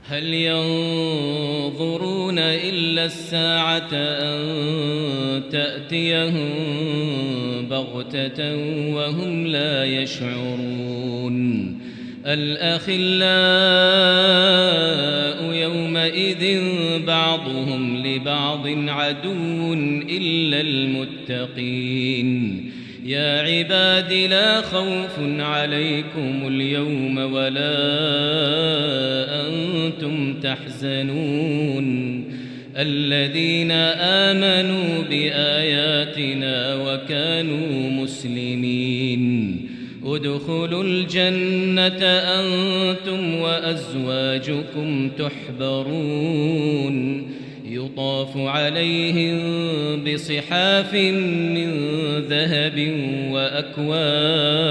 هل ينظرون إلا الساعة أن تأتيهم بغتة وهم لا يشعرون الأخلاء يومئذ بعضهم لبعض عدو إلا المتقين يا عباد لا خوف عليكم اليوم ولا أنتم تحزنون الذين آمنوا بآياتنا وكانوا مسلمين ادخلوا الجنة أنتم وأزواجكم تحبرون يطاف عليهم بصحاف من ذهب وأكواب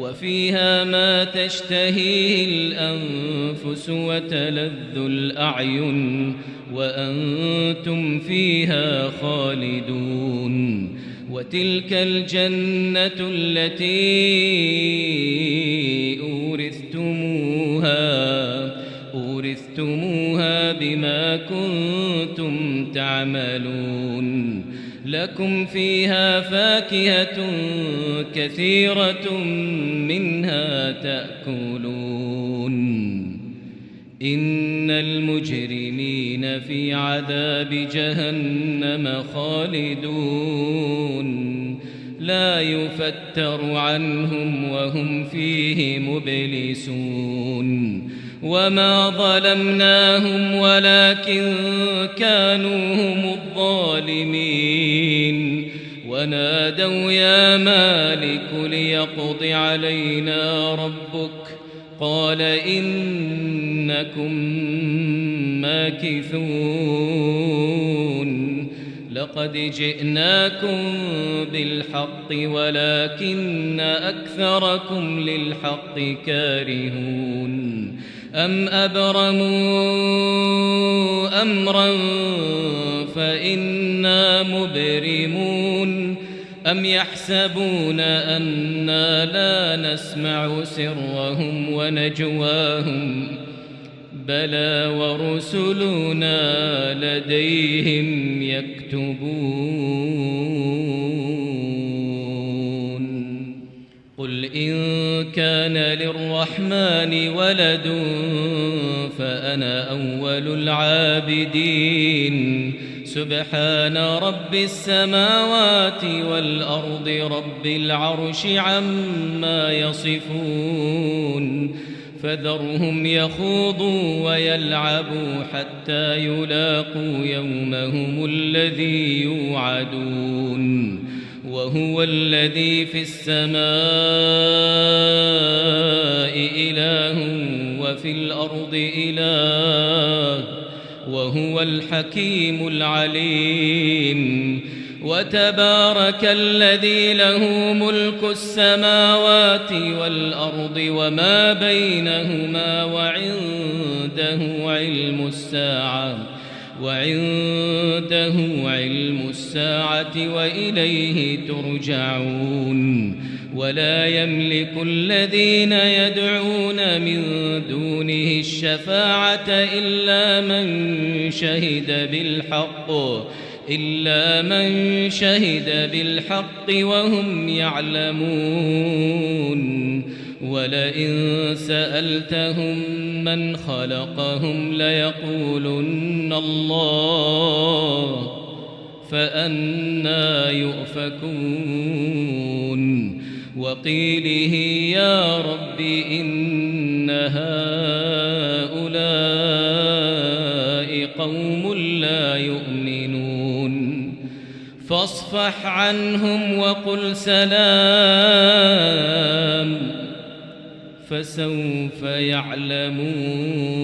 وفيها ما تشتهيه الأنفس وتلذ الأعين وأنتم فيها خالدون وتلك الجنة التي أورثتموها بما كنتم تعملون لكم فيها فاكهة كثيرة منها تأكلون إن المجرمين في عذاب جهنم خالدون لا يفتر عنهم وهم فيه مبلسون وما ظلمناهم ولكن كانوا هم الظالمين ونادوا يا مالك ليقض علينا ربك قال إنكم ماكثون لقد جئناكم بالحق ولكن أكثركم للحق كارهون أم أبرموا أمرا فإنا مبرمون أم يحسبون أنا لا نسمع سرهم ونجواهم بلى ورسلنا لديهم يكتبون قل إن كان للرحمن ولد فأنا أول العابدين سبحان رب السماوات والأرض رب العرش عما يصفون فذرهم يخوضوا ويلعبوا حتى يلاقوا يومهم الذي يوعدون وهو الذي في السماء إله وفي الأرض إله وهو الحكيم العليم وتبارك الذي له ملك السماوات والأرض وما بينهما وعنده علم الساعة وإليه ترجعون ولا يملك الذين يدعون من دونه الشفاعة إلا من شهد بالحق وهم يعلمون ولئن سألتهم من خلقهم ليقولن الله فأنى يؤفكون وقيله يا رب إن هؤلاء قوم لا يؤمنون فاصفح عنهم وقل سلام فسوف يعلمون